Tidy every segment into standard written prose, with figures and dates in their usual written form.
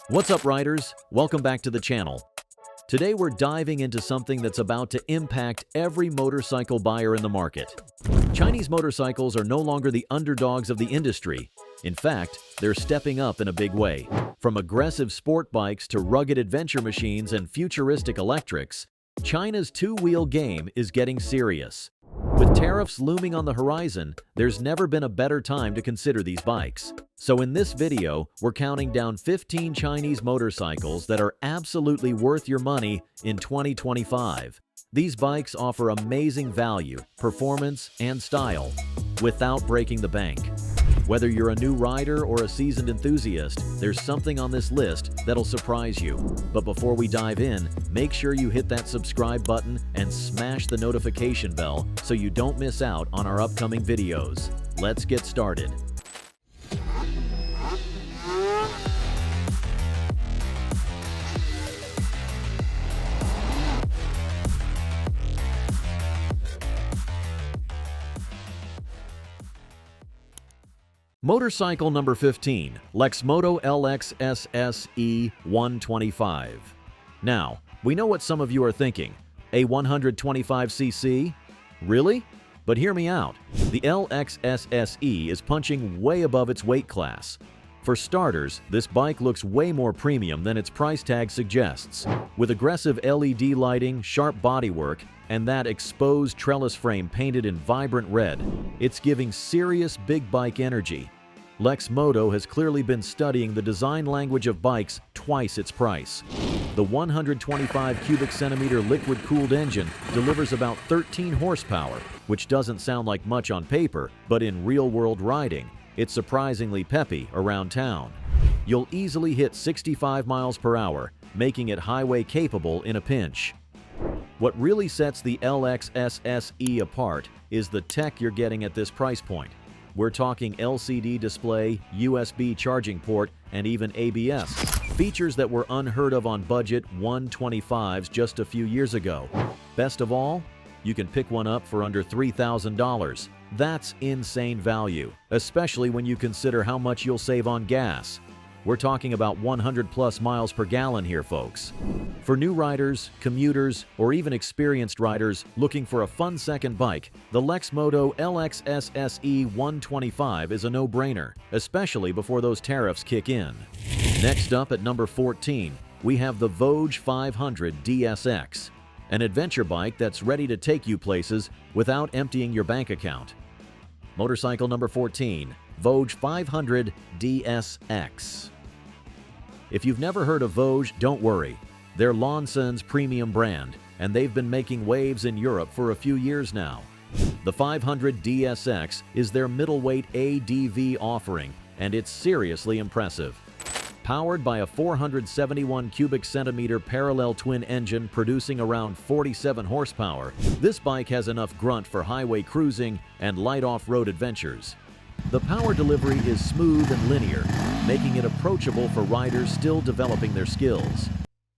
What's up, riders? Welcome back to the channel. Today we're diving into something that's about to impact every motorcycle buyer in the market. Chinese motorcycles are no longer the underdogs of the industry. In fact, they're stepping up in a big way. From aggressive sport bikes to rugged adventure machines and futuristic electrics, China's two-wheel game is getting serious. With tariffs looming on the horizon, there's never been a better time to consider these bikes. So in this video, we're counting down 15 Chinese motorcycles that are absolutely worth your money in 2025. These bikes offer amazing value, performance, and style without breaking the bank. Whether you're a new rider or a seasoned enthusiast, there's something on this list that'll surprise you. But before we dive in, make sure you hit that subscribe button and smash the notification bell so you don't miss out on our upcoming videos. Let's get started. Motorcycle number 15, Lexmoto LX SSE125. Now, we know what some of you are thinking. A 125cc? Really? But hear me out. The LX SSE is punching way above its weight class. For starters, this bike looks way more premium than its price tag suggests. With aggressive LED lighting, sharp bodywork, and that exposed trellis frame painted in vibrant red, it's giving serious big bike energy. Lexmoto has clearly been studying the design language of bikes twice its price. The 125 cubic centimeter liquid-cooled engine delivers about 13 horsepower, which doesn't sound like much on paper, but in real-world riding, it's surprisingly peppy around town. You'll easily hit 65 miles per hour, making it highway-capable in a pinch. What really sets the LX SSE apart is the tech you're getting at this price point. We're talking LCD display, USB charging port, and even ABS, features that were unheard of on budget 125s just a few years ago. Best of all, you can pick one up for under $3,000. That's insane value, especially when you consider how much you'll save on gas. We're talking about 100 plus miles per gallon here, folks. For new riders, commuters, or even experienced riders looking for a fun second bike, the Lexmoto LX SSE125 is a no-brainer, especially before those tariffs kick in. Next up at number 14, we have the Voge 500 DSX, an adventure bike that's ready to take you places without emptying your bank account. Motorcycle number 14, Voge 500 DSX. If you've never heard of Voge, don't worry. They're Lonson's premium brand, and they've been making waves in Europe for a few years now. The 500 DSX is their middleweight ADV offering, and it's seriously impressive. Powered by a 471 cubic centimeter parallel twin engine producing around 47 horsepower, this bike has enough grunt for highway cruising and light off-road adventures. The power delivery is smooth and linear, making it approachable for riders still developing their skills.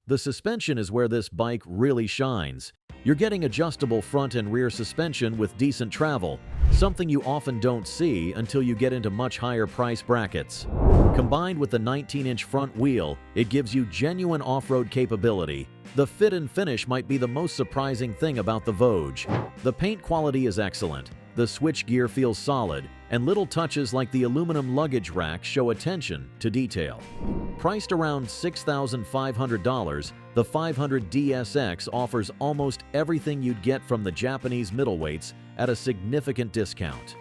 The suspension is where this bike really shines. You're getting adjustable front and rear suspension with decent travel, something you often don't see until you get into much higher price brackets. Combined with the 19-inch front wheel, it gives you genuine off-road capability. The fit and finish might be the most surprising thing about the Voge. The paint quality is excellent, the switchgear feels solid, and little touches like the aluminum luggage rack show attention to detail. Priced around $6,500, the 500 DSX offers almost everything you'd get from the Japanese middleweights at a significant discount.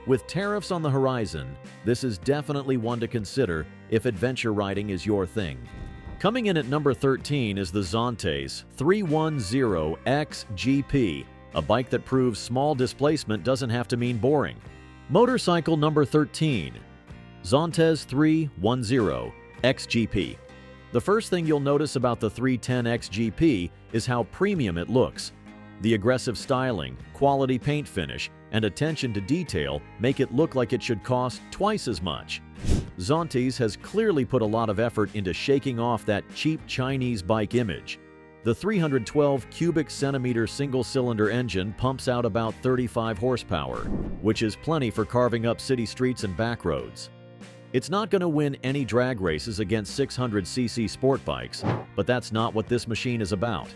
With tariffs on the horizon, this is definitely one to consider if adventure riding is your thing. Coming in at number 13 is the Zontes 310 XGP, a bike that proves small displacement doesn't have to mean boring. Motorcycle number 13, Zontes 310 XGP. The first thing you'll notice about the 310 XGP is how premium it looks. The aggressive styling, quality paint finish, and attention to detail make it look like it should cost twice as much. Zontes has clearly put a lot of effort into shaking off that cheap Chinese bike image. The 312 cubic centimeter single-cylinder engine pumps out about 35 horsepower, which is plenty for carving up city streets and back roads. It's not going to win any drag races against 600cc sport bikes, but that's not what this machine is about.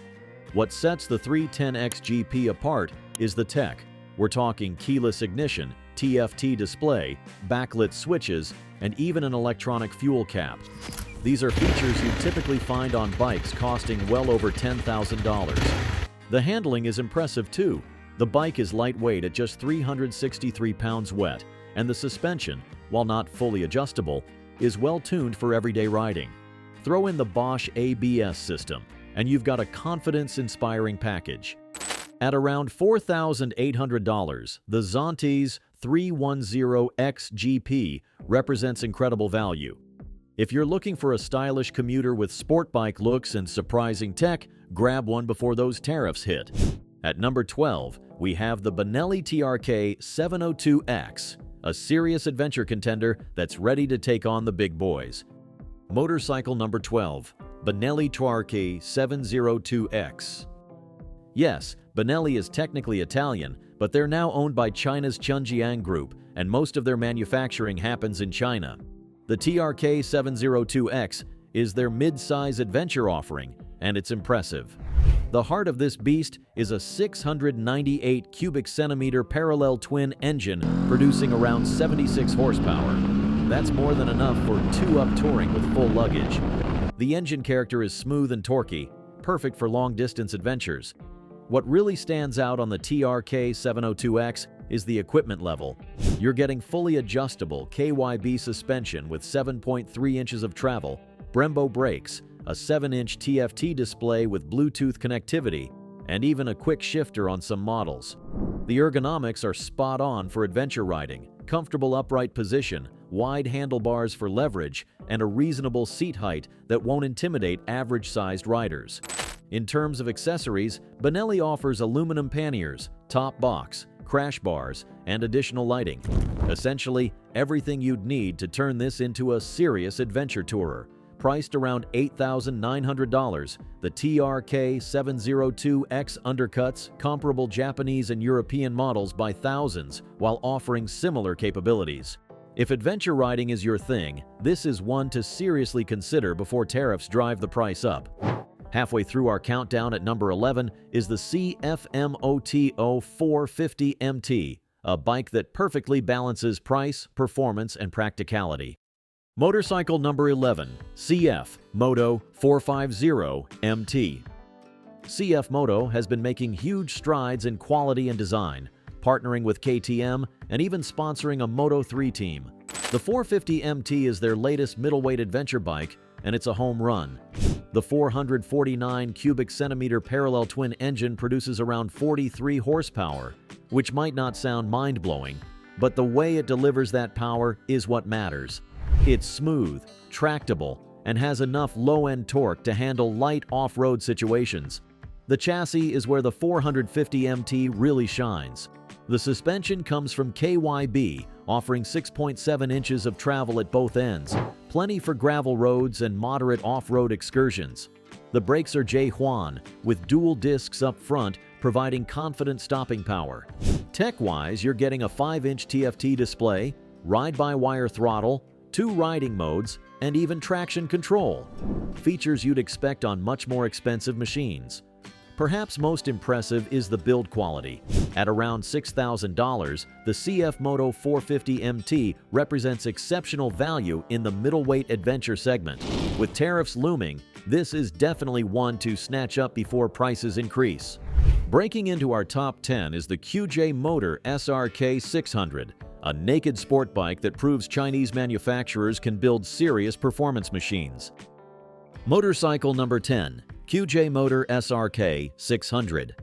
What sets the 310X GP apart is the tech. We're talking keyless ignition, TFT display, backlit switches, and even an electronic fuel cap. These are features you typically find on bikes costing well over $10,000. The handling is impressive too. The bike is lightweight at just 363 pounds wet, and the suspension, while not fully adjustable, is well tuned for everyday riding. Throw in the Bosch ABS system, and you've got a confidence-inspiring package. At around $4,800, the Zontes 310X GP represents incredible value. If you're looking for a stylish commuter with sport bike looks and surprising tech, grab one before those tariffs hit. At number 12, we have the BENELLI TRK 702X, a serious adventure contender that's ready to take on the big boys. Motorcycle number 12, BENELLI TRK 702X. Yes, BENELLI is technically Italian, but they're now owned by China's Chunjiang Group, and most of their manufacturing happens in China. The TRK 702X is their mid-size adventure offering, and it's impressive. The heart of this beast is a 698 cubic centimeter parallel twin engine producing around 76 horsepower. That's more than enough for 2-up touring with full luggage. The engine character is smooth and torquey, perfect for long-distance adventures. What really stands out on the TRK 702X is the equipment level. You're getting fully adjustable KYB suspension with 7.3 inches of travel, Brembo brakes, a 7-inch TFT display with Bluetooth connectivity, and even a quick shifter on some models. The ergonomics are spot on for adventure riding, comfortable upright position, wide handlebars for leverage, and a reasonable seat height that won't intimidate average-sized riders. In terms of accessories, BENELLI offers aluminum panniers, top box, crash bars, and additional lighting. Essentially, everything you'd need to turn this into a serious adventure tourer. Priced around $8,900, the TRK 702X undercuts comparable Japanese and European models by thousands while offering similar capabilities. If adventure riding is your thing, this is one to seriously consider before tariffs drive the price up. Halfway through our countdown at number 11 is the CFMoto 450 MT, a bike that perfectly balances price, performance, and practicality. Motorcycle number 11, CFMoto 450 MT. CFMoto has been making huge strides in quality and design, partnering with KTM and even sponsoring a Moto3 team. The 450 MT is their latest middleweight adventure bike, and it's a home run. The 449 cubic centimeter parallel twin engine produces around 43 horsepower, which might not sound mind-blowing, but the way it delivers that power is what matters. It's smooth, tractable, and has enough low-end torque to handle light off-road situations. The chassis is where the 450 MT really shines. The suspension comes from KYB, offering 6.7 inches of travel at both ends, plenty for gravel roads and moderate off-road excursions. The brakes are J-Huan, with dual discs up front, providing confident stopping power. Tech-wise, you're getting a 5-inch TFT display, ride-by-wire throttle, 2 riding modes, and even traction control. Features you'd expect on much more expensive machines. Perhaps most impressive is the build quality. At around $6,000, the CFMoto 450 MT represents exceptional value in the middleweight adventure segment. With tariffs looming, this is definitely one to snatch up before prices increase. Breaking into our top 10 is the QJ SRK 600, a naked sport bike that proves Chinese manufacturers can build serious performance machines. Motorcycle number 10. QJ SRK 600.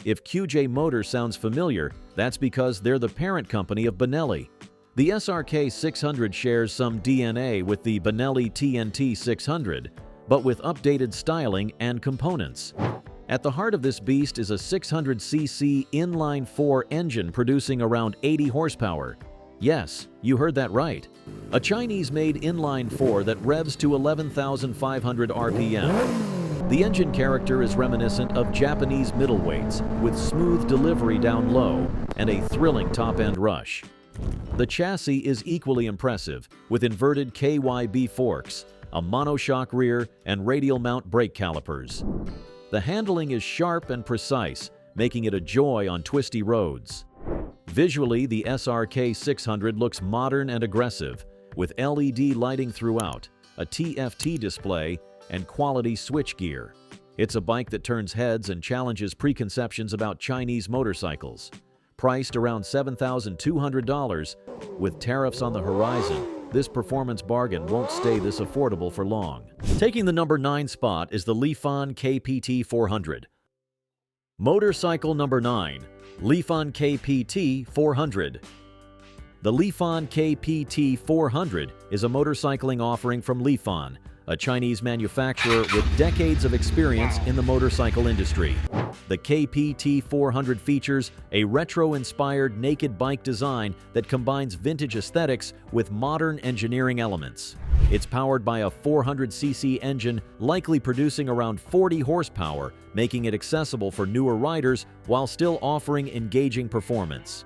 If QJ Motor sounds familiar, that's because they're the parent company of BENELLI. The SRK 600 shares some DNA with the BENELLI TNT 600, but with updated styling and components. At the heart of this beast is a 600cc inline-4 engine producing around 80 horsepower. Yes, you heard that right. A Chinese-made inline-4 that revs to 11,500 RPM. The engine character is reminiscent of Japanese middleweights, with smooth delivery down low and a thrilling top-end rush. The chassis is equally impressive, with inverted KYB forks, a monoshock rear, and radial mount brake calipers. The handling is sharp and precise, making it a joy on twisty roads. Visually, the SRK 600 looks modern and aggressive, with LED lighting throughout, a TFT display, and quality switchgear. It's a bike that turns heads and challenges preconceptions about Chinese motorcycles. Priced around $7,200, with tariffs on the horizon, this performance bargain won't stay this affordable for long. Taking the number 9 spot is the Lifan KPT 400. Motorcycle number 9, Lifan KPT 400. The Lifan KPT 400 is a motorcycling offering from Lifan, a Chinese manufacturer with decades of experience in the motorcycle industry. The KPT 400 features a retro-inspired naked bike design that combines vintage aesthetics with modern engineering elements. It's powered by a 400cc engine, likely producing around 40 horsepower, making it accessible for newer riders while still offering engaging performance.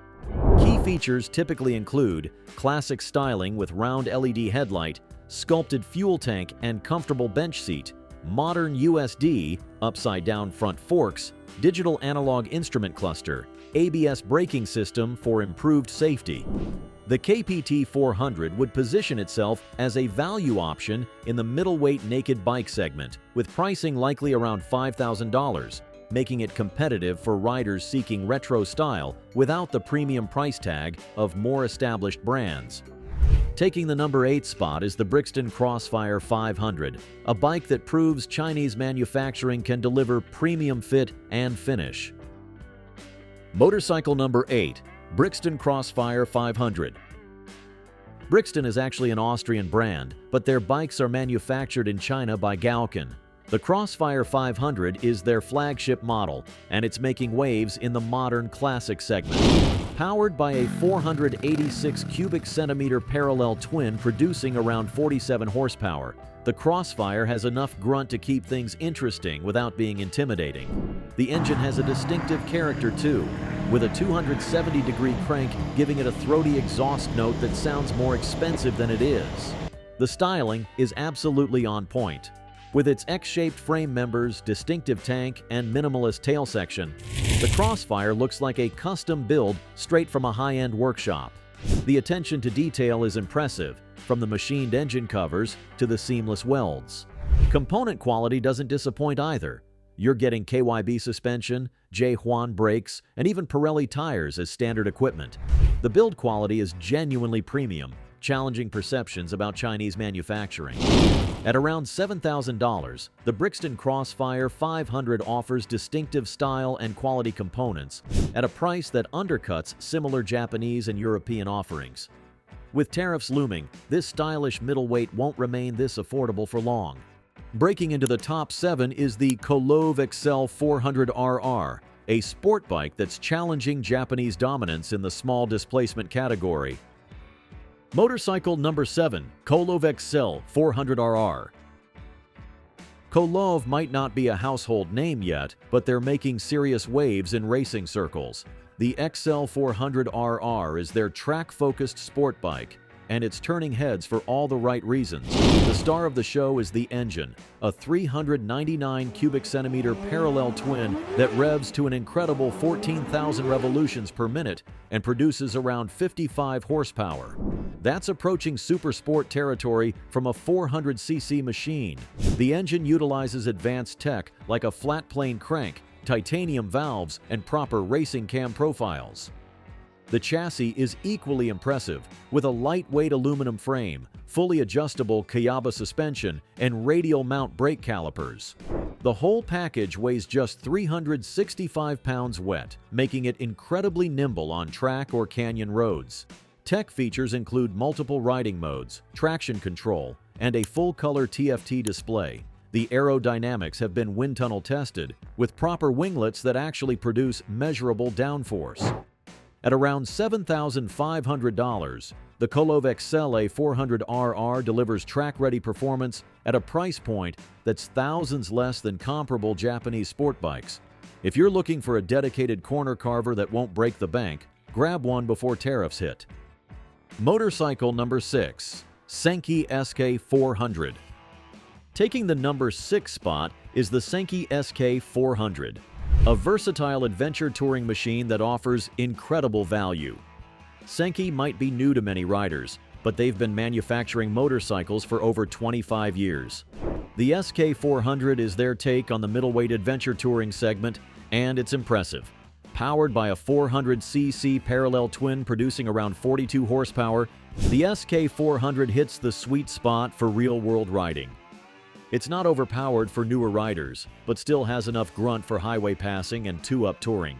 Key features typically include classic styling with round LED headlight, sculpted fuel tank and comfortable bench seat, modern USD, upside-down front forks, digital analog instrument cluster, ABS braking system for improved safety. The KPT 400 would position itself as a value option in the middleweight naked bike segment, with pricing likely around $5,000, making it competitive for riders seeking retro style without the premium price tag of more established brands. Taking the number 8 spot is the BRIXTON CROSSFIRE 500, a bike that proves Chinese manufacturing can deliver premium fit and finish. Motorcycle number 8, BRIXTON CROSSFIRE 500. BRIXTON is actually an Austrian brand, but their bikes are manufactured in China by Gaokan. The CROSSFIRE 500 is their flagship model, and it's making waves in the modern classic segment. Powered by a 486 cubic centimeter parallel twin producing around 47 horsepower, the CROSSFIRE has enough grunt to keep things interesting without being intimidating. The engine has a distinctive character too, with a 270-degree crank giving it a throaty exhaust note that sounds more expensive than it is. The styling is absolutely on point. With its X-shaped frame members, distinctive tank, and minimalist tail section, the CROSSFIRE looks like a custom build straight from a high-end workshop. The attention to detail is impressive, from the machined engine covers to the seamless welds. Component quality doesn't disappoint either. You're getting KYB suspension, J. Huan brakes, and even Pirelli tires as standard equipment. The build quality is genuinely premium, challenging perceptions about Chinese manufacturing. At around $7,000, the BRIXTON CROSSFIRE 500 offers distinctive style and quality components at a price that undercuts similar Japanese and European offerings. With tariffs looming, this stylish middleweight won't remain this affordable for long. Breaking into the top 7 is the COLOVE EXCELLE 400RR, a sport bike that's challenging Japanese dominance in the small displacement category. Motorcycle number 7, COLOVE EXCELLE 400RR. COLOVE might not be a household name yet, but they're making serious waves in racing circles. The EXCELLE 400RR is their track-focused sport bike, and it's turning heads for all the right reasons. The star of the show is the engine, a 399 cubic centimeter parallel twin that revs to an incredible 14,000 revolutions per minute and produces around 55 horsepower. That's approaching super sport territory from a 400cc machine. The engine utilizes advanced tech like a flat plane crank, titanium valves, and proper racing cam profiles. The chassis is equally impressive, with a lightweight aluminum frame, fully adjustable Kayaba suspension, and radial mount brake calipers. The whole package weighs just 365 pounds wet, making it incredibly nimble on track or canyon roads. Tech features include multiple riding modes, traction control, and a full-color TFT display. The aerodynamics have been wind tunnel tested, with proper winglets that actually produce measurable downforce. At around $7,500, the COLOVE EXCELLE 400RR delivers track-ready performance at a price point that's thousands less than comparable Japanese sport bikes. If you're looking for a dedicated corner carver that won't break the bank, grab one before tariffs hit. Motorcycle number 6, SENKE SK400. Taking the number 6 spot is the SENKE SK400, a versatile adventure touring machine that offers incredible value. SENKE might be new to many riders, but they've been manufacturing motorcycles for over 25 years. The SK400 is their take on the middleweight adventure touring segment, and it's impressive. Powered by a 400cc parallel twin producing around 42 horsepower, the SK400 hits the sweet spot for real-world riding. It's not overpowered for newer riders, but still has enough grunt for highway passing and two-up touring.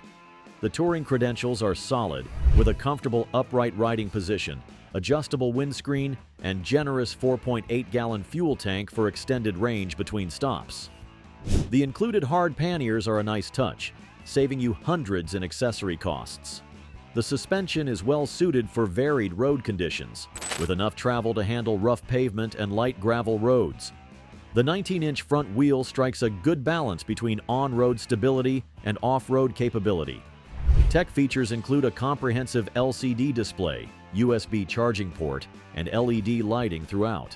The touring credentials are solid, with a comfortable upright riding position, adjustable windscreen, and generous 4.8-gallon fuel tank for extended range between stops. The included hard panniers are a nice touch, saving you hundreds in accessory costs. The suspension is well suited for varied road conditions, with enough travel to handle rough pavement and light gravel roads. The 19-inch front wheel strikes a good balance between on-road stability and off-road capability. Tech features include a comprehensive LCD display, USB charging port, and LED lighting throughout.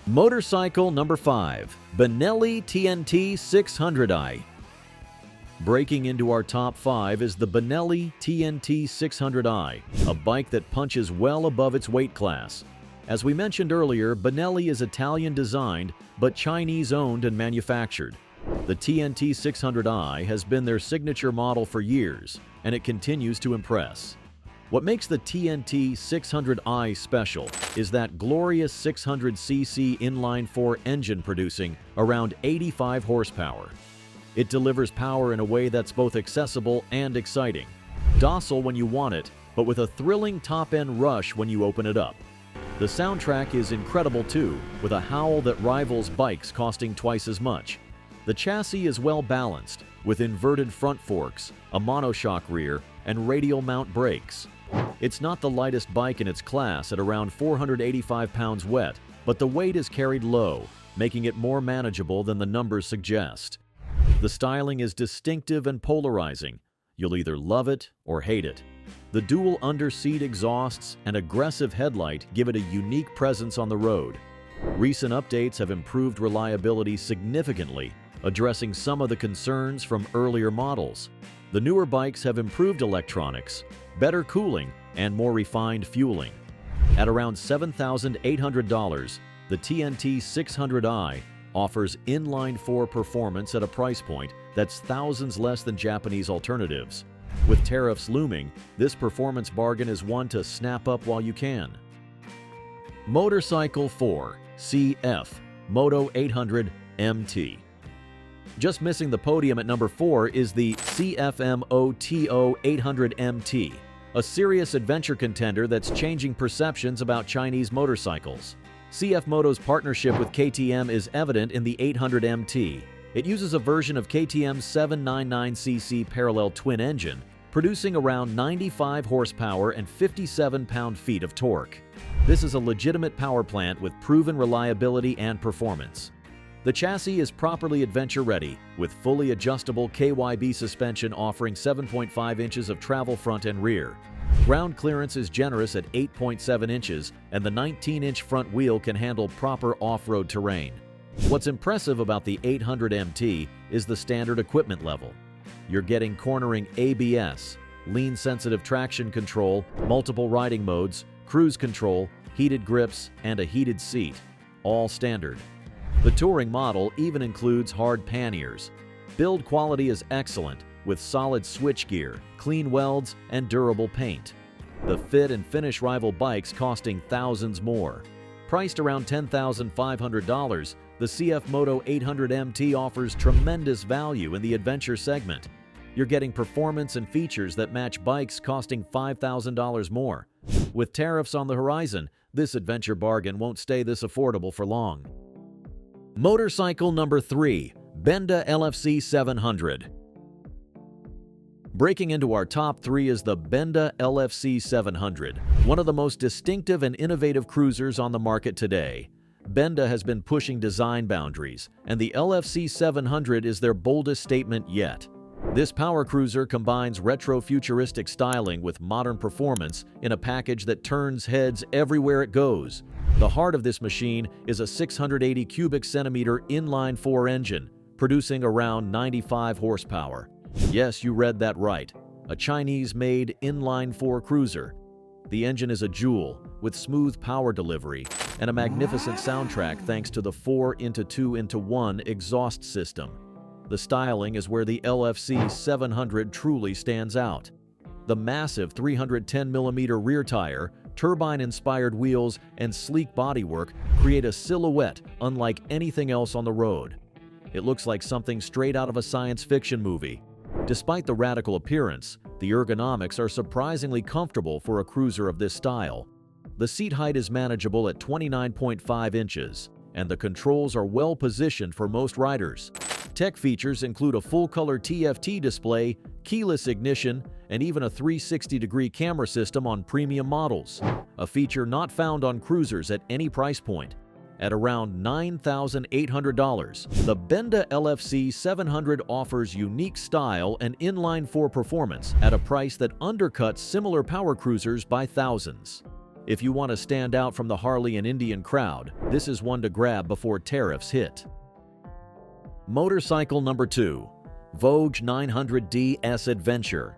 Motorcycle number 5, BENELLI TNT 600i. Breaking into our top 5 is the BENELLI TNT 600i, a bike that punches well above its weight class. As we mentioned earlier, BENELLI is Italian-designed but Chinese-owned and manufactured. The TNT 600i has been their signature model for years, and it continues to impress. What makes the TNT 600i special is that glorious 600cc inline-4 engine producing around 85 horsepower. It delivers power in a way that's both accessible and exciting. Docile when you want it, but with a thrilling top-end rush when you open it up. The soundtrack is incredible too, with a howl that rivals bikes costing twice as much. The chassis is well balanced, with inverted front forks, a monoshock rear, and radial mount brakes. It's not the lightest bike in its class at around 485 pounds wet, but the weight is carried low, making it more manageable than the numbers suggest. The styling is distinctive and polarizing. You'll either love it or hate it. The dual under-seat exhausts and aggressive headlight give it a unique presence on the road. Recent updates have improved reliability significantly, addressing some of the concerns from earlier models. The newer bikes have improved electronics, better cooling, and more refined fueling. At around $7,800, the TNT 600i offers inline-4 performance at a price point that's thousands less than Japanese alternatives. With tariffs looming, this performance bargain is one to snap up while you can. Motorcycle 4, CFMoto 800 MT. Just missing the podium at number 4 is the CFMoto 800 MT, a serious adventure contender that's changing perceptions about Chinese motorcycles. CFMoto's partnership with KTM is evident in the 800 MT. It uses a version of KTM's 799cc parallel twin engine, producing around 95 horsepower and 57 pound-feet of torque. This is a legitimate power plant with proven reliability and performance. The chassis is properly adventure-ready, with fully adjustable KYB suspension offering 7.5 inches of travel front and rear. Ground clearance is generous at 8.7 inches, and the 19-inch front wheel can handle proper off-road terrain. What's impressive about the 800 MT is the standard equipment level. You're getting cornering ABS, lean-sensitive traction control, multiple riding modes, cruise control, heated grips, and a heated seat, all standard. The touring model even includes hard panniers. Build quality is excellent, with solid switchgear, clean welds, and durable paint. The fit and finish rival bikes costing thousands more. Priced around $10,500, the CFMoto 800 MT offers tremendous value in the adventure segment. You're getting performance and features that match bikes costing $5,000 more. With tariffs on the horizon, this adventure bargain won't stay this affordable for long. Motorcycle number 3, BENDA LFC 700. Breaking into our top 3 is the BENDA LFC 700, one of the most distinctive and innovative cruisers on the market today. BENDA has been pushing design boundaries, and the LFC 700 is their boldest statement yet. This power cruiser combines retro-futuristic styling with modern performance in a package that turns heads everywhere it goes. The heart of this machine is a 680 cubic centimeter inline-4 engine, producing around 95 horsepower. Yes, you read that right. A Chinese-made inline-4 cruiser. The engine is a jewel, with smooth power delivery and a magnificent soundtrack thanks to the 4x2x1 exhaust system. The styling is where the LFC 700 truly stands out. The massive 310mm rear tire, turbine-inspired wheels, and sleek bodywork create a silhouette unlike anything else on the road. It looks like something straight out of a science fiction movie. Despite the radical appearance, the ergonomics are surprisingly comfortable for a cruiser of this style. The seat height is manageable at 29.5 inches, and the controls are well positioned for most riders. Tech features include a full-color TFT display, keyless ignition, and even a 360-degree camera system on premium models, a feature not found on cruisers at any price point. At around $9,800, the BENDA LFC 700 offers unique style and inline-4 performance at a price that undercuts similar power cruisers by thousands. If you want to stand out from the Harley and Indian crowd, this is one to grab before tariffs hit. Motorcycle number 2, Voge 900DS Adventure.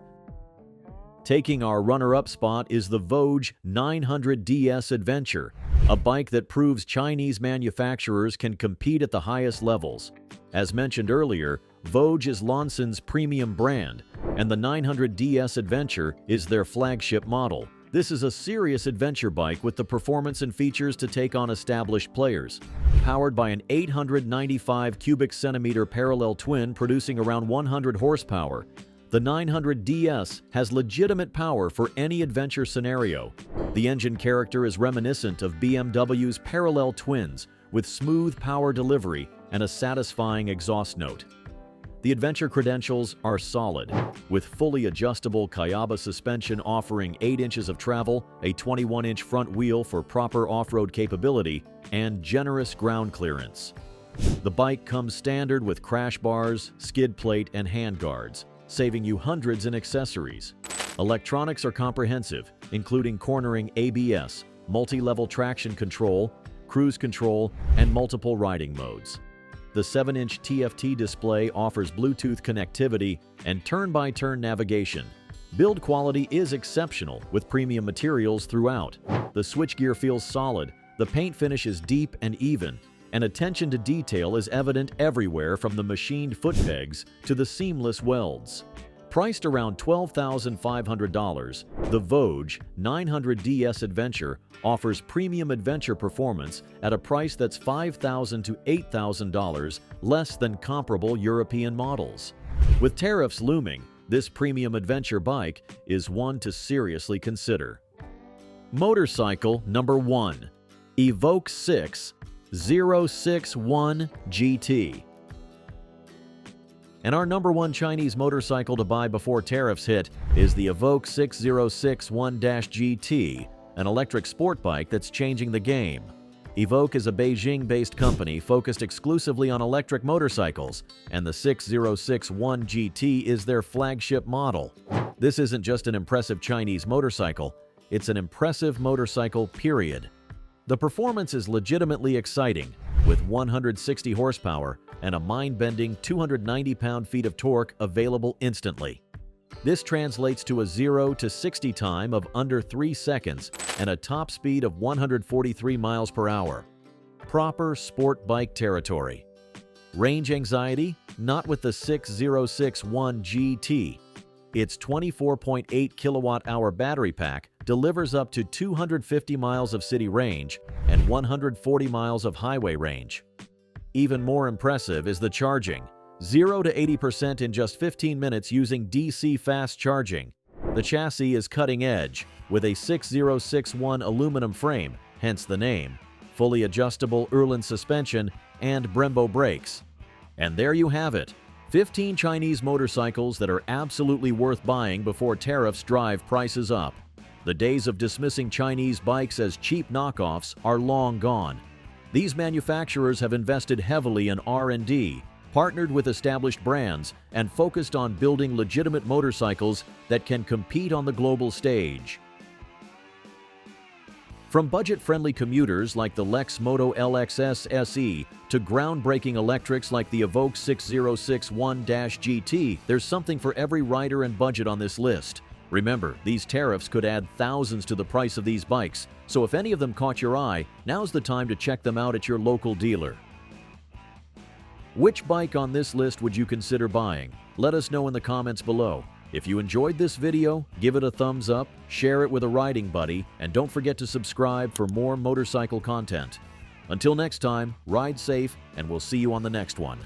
Taking our runner-up spot is the Voge 900DS Adventure, a bike that proves Chinese manufacturers can compete at the highest levels. As mentioned earlier, Voge is Lonson's premium brand, and the 900DS Adventure is their flagship model. This is a serious adventure bike with the performance and features to take on established players. Powered by an 895 cubic centimeter parallel twin producing around 100 horsepower, the 900DS has legitimate power for any adventure scenario. The engine character is reminiscent of BMW's parallel twins, with smooth power delivery and a satisfying exhaust note. The adventure credentials are solid, with fully adjustable Kayaba suspension offering 8 inches of travel, a 21-inch front wheel for proper off-road capability, and generous ground clearance. The bike comes standard with crash bars, skid plate, and handguards, saving you hundreds in accessories. Electronics are comprehensive, including cornering ABS, multi-level traction control, cruise control, and multiple riding modes. The 7-inch TFT display offers Bluetooth connectivity and turn-by-turn navigation. Build quality is exceptional with premium materials throughout. The switchgear feels solid, the paint finish is deep and even, and attention to detail is evident everywhere from the machined foot pegs to the seamless welds. Priced around $12,500, the Voge 900DS Adventure offers premium adventure performance at a price that's $5,000 to $8,000 less than comparable European models. With tariffs looming, this premium adventure bike is one to seriously consider. Motorcycle number 1, Evoke 6061 GT. And our number 1 Chinese motorcycle to buy before tariffs hit is the Evoke 6061-GT, an electric sport bike that's changing the game. Evoke is a Beijing-based company focused exclusively on electric motorcycles, and the 6061 GT is their flagship model. This isn't just an impressive Chinese motorcycle, it's an impressive motorcycle, period. The performance is legitimately exciting, with 160 horsepower and a mind-bending 290 pound-feet of torque available instantly. This translates to a 0 to 60 time of under 3 seconds and a top speed of 143 miles per hour. Proper sport bike territory. Range anxiety? Not with the 6061 GT. Its 24.8 kilowatt-hour battery pack delivers up to 250 miles of city range and 140 miles of highway range. Even more impressive is the charging. 0 to 80% in just 15 minutes using DC fast charging. The chassis is cutting edge, with a 6061 aluminum frame, hence the name, fully adjustable Erlen suspension, and Brembo brakes. And there you have it, 15 Chinese motorcycles that are absolutely worth buying before tariffs drive prices up. The days of dismissing Chinese bikes as cheap knockoffs are long gone. These manufacturers have invested heavily in R&D, partnered with established brands, and focused on building legitimate motorcycles that can compete on the global stage. From budget-friendly commuters like the Lexmoto LXS SE to groundbreaking electrics like the Evoke 6061-GT, there's something for every rider and budget on this list. Remember, these tariffs could add thousands to the price of these bikes, so if any of them caught your eye, now's the time to check them out at your local dealer. Which bike on this list would you consider buying? Let us know in the comments below. If you enjoyed this video, give it a thumbs up, share it with a riding buddy, and don't forget to subscribe for more motorcycle content. Until next time, ride safe, and we'll see you on the next one.